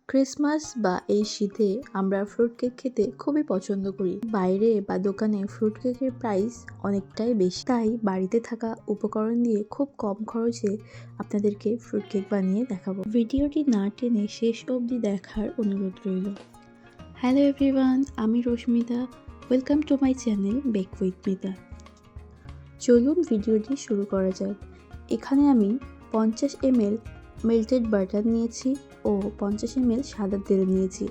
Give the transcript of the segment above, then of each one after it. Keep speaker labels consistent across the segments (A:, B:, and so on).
A: Christmas বা এই শীতে আমরা ফ্রুট কেক খেতে খুবই পছন্দ করি। বাইরে বা দোকানে ফ্রুট কেকের প্রাইস অনেকটাই বেশি, তাই বাড়িতে থাকা উপকরণ দিয়ে খুব কম খরচে আপনাদেরকে ফ্রুট কেক বানিয়ে দেখাবো। ভিডিওটি না টেনে শেষ অবধি দেখার অনুরোধ রইল। হ্যালো এভরিওয়ান, আমি Rashmita. Welcome to my channel bake with Mita. চলুন ভিডিওটি শুরু করা যাক। এখানে আমি 50 ml মেল্টেড বাটার নিয়েছি ও 50 ml সাদা তেল নিয়েছি।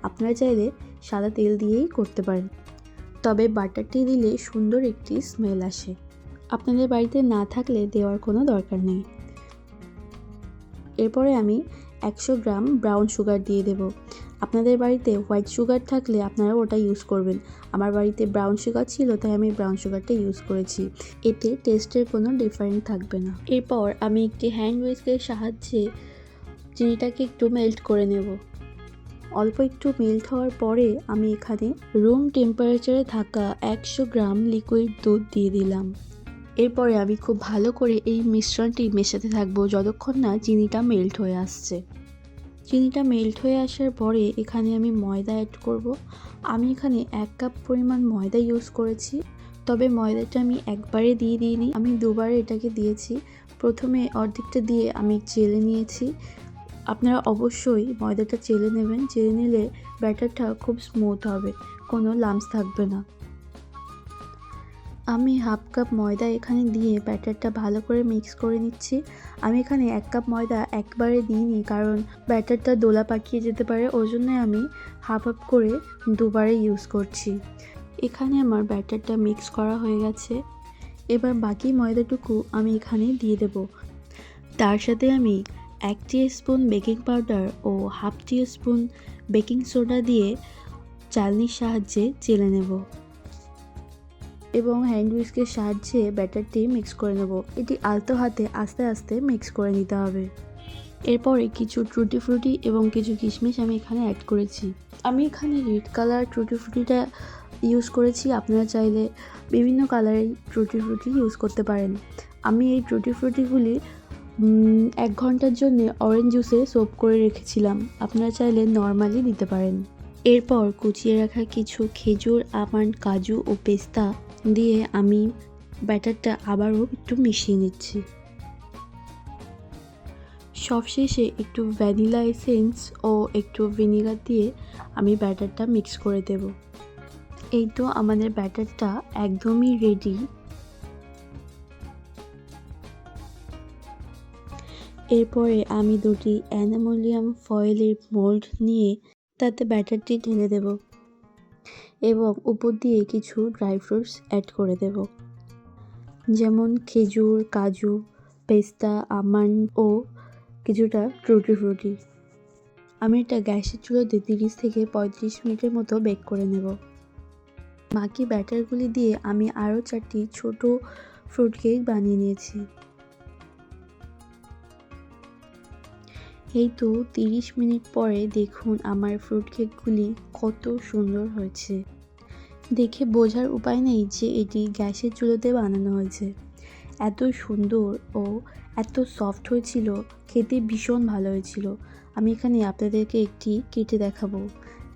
A: আপনারা চাইলে সাদা তেল দিয়েই করতে পারেন, তবে বাটারটি দিলে সুন্দর একটি স্মেল আসে। আপনাদের বাড়িতে না থাকলে দেওয়ার কোনো দরকার নেই। এরপরে আমি 100 গ্রাম ব্রাউন সুগার দিয়ে দেব। আপনাদের বাড়িতে হোয়াইট সুগার থাকলে আপনারা ওটা ইউজ করবেন। আমার বাড়িতে ব্রাউন সুগার ছিল, তাই আমি ব্রাউন সুগারটা ইউজ করেছি। এতে টেস্টের কোনো ডিফারেন্ট থাকবে না। এরপর আমি একটি হ্যান্ড হুইস্কের সাহায্যে চিনিটাকে একটু মেল্ট করে নেব। অল্প একটু মেল্ট হওয়ার পরে আমি এখানে রুম টেম্পারেচারে থাকা 100 গ্রাম লিকুইড দুধ দিয়ে দিলাম। এরপরে আমি খুব ভালো করে এই মিশ্রণটি মেশাতে থাকবো যতক্ষণ না চিনিটা মেল্ট হয়ে আসছে। চিনিটা মেল্ট হয়ে আসার পরে এখানে আমি ময়দা অ্যাড করব। আমি এখানে 1 কাপ পরিমাণ ময়দা ইউজ করেছি, তবে ময়দাটা আমি একবারে দিয়ে দিইনি, আমি দুবারে এটাকে দিয়েছি। প্রথমে অর্ধেকটা দিয়ে আমি চেলে নিয়েছি। আপনারা অবশ্যই ময়দাটা চেলে নেবেন, চেলে নিলে ব্যাটারটা খুব স্মুথ হবে, কোনো লাম্পস থাকবে না। আমি হাফ কাপ ময়দা এখানে দিয়ে ব্যাটারটা ভালো করে মিক্স করে নিচ্ছি। আমি এখানে 1 কাপ ময়দা একবারে দিইনি, কারণ ব্যাটারটা দোলা পাকিয়ে যেতে পারে, ওই জন্য আমি হাফ করে দুবারে ইউজ করছি। এখানে আমার ব্যাটারটা মিক্স করা হয়ে গেছে। এবার বাকি ময়দাটুকু আমি এখানে দিয়ে দেব। তার সাথে আমি 1 টিস্পুন বেকিং পাউডার ও হাফ টিস্পুন বেকিং সোডা দিয়ে চালনির সাহায্যে চেলে নেব এবং হ্যান্ড হুইস্কের সাহায্যে ব্যাটারটি মিক্স করে নেব। এটি আলতো হাতে আস্তে আস্তে মিক্স করে নিতে হবে। এরপরে কিছু টুটি ফ্রুটি এবং কিছু কিশমিশ আমি এখানে অ্যাড করেছি। আমি এখানে রেড কালার টুটি ফ্রুটিটা ইউজ করেছি, আপনারা চাইলে বিভিন্ন কালারের টুটি ফ্রুটি ইউজ করতে পারেন। আমি এই টুটি ফ্রুটিগুলি 1 ঘন্টার জন্য অরেঞ্জ জুসে সোপ করে রেখেছিলাম, আপনারা চাইলে নর্মালি দিতে পারেন। এরপর কুচিয়ে রাখা কিছু খেজুর, আমন্ড, কাজু ও পেস্তা দিয়ে আমি ব্যাটারটা আবারও একটু মিশিয়ে নিচ্ছি। সবশেষে একটু ভ্যানিলা এসেন্স ও একটু ভিনেগার দিয়ে আমি ব্যাটারটা মিক্স করে দেব। এই তো আমাদের ব্যাটারটা একদমই রেডি। এরপরে আমি 2টি অ্যালুমিনিয়াম ফয়েলের মোল্ড নিয়ে তাতে ব্যাটারটি ঢেলে দেব এবং উপর দিয়ে কিছু ড্রাই ফ্রুটস অ্যাড করে দেব, যেমন খেজুর, কাজু, পেস্তা, আমন্ড ও কিছুটা টুটি ফ্রুটি। আমি এটা গ্যাসের চুলোতে 30 থেকে 35 মিনিটের মতো বেক করে নেব। বাকি ব্যাটারগুলি দিয়ে আমি আরও 4টি ছোট ফ্রুট কেক বানিয়ে নিয়েছি। এই তো 30 মিনিট পরে দেখুন আমার ফ্রুট কেকগুলি কত সুন্দর হয়েছে। দেখে বোঝার উপায় নেই যে এটি গ্যাসের চুলোতে বানানো হয়েছে। এত সুন্দর ও এত সফট হয়েছিল, খেতে ভীষণ ভালো হয়েছিল। আমি এখানে আপনাদেরকে একটি কেটে দেখাবো।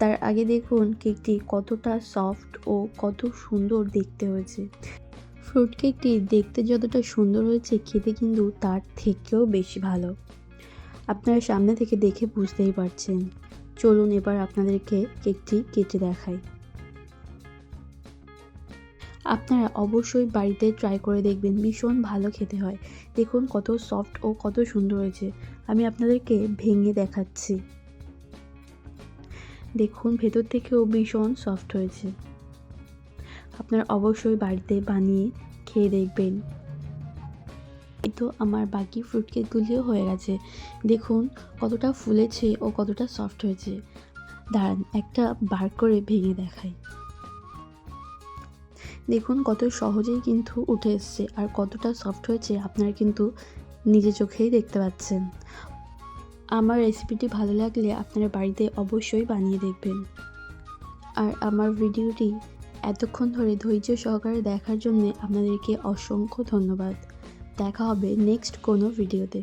A: তার আগে দেখুন কেকটি কতটা সফট ও কত সুন্দর দেখতে হয়েছে। ফ্রুট কেকটি দেখতে যতটা সুন্দর হয়েছে, খেতে কিন্তু তার থেকেও বেশি ভালো। আপনারা সামনে থেকে দেখে বুঝতেই পারছেন। চলুন এবার আপনাদেরকে কেকটি কেটে দেখাই। আপনারা অবশ্যই বাড়িতে ট্রাই করে দেখবেন, ভীষণ ভালো খেতে হয়। দেখুন কত সফট ও কত সুন্দর হয়েছে। আমি আপনাদেরকে ভেঙে দেখাচ্ছি। দেখুন ভেতর থেকেও ভীষণ সফট হয়েছে। আপনারা অবশ্যই বাড়িতে বানিয়ে খেয়ে দেখবেন। এই তো আমার বাকি ফ্রুট কেকগুলিও হয়ে গেছে। দেখুন কতটা ফুলেছে ও কতটা সফট হয়েছে। দাঁড়ান একটা বার করে ভেঙে দেখাই। দেখুন কত সহজেই কিন্তু উঠে এসছে আর কতটা সফট হয়েছে আপনারা কিন্তু নিজের চোখেই দেখতে পাচ্ছেন। আমার রেসিপিটি ভালো লাগলে আপনারা বাড়িতে অবশ্যই বানিয়ে দেখবেন। আর আমার ভিডিওটি এতক্ষণ ধরে ধৈর্য সহকারে দেখার জন্য আপনাদেরকে অসংখ্য ধন্যবাদ। দেখা হবে নেক্সট কোনো ভিডিওতে।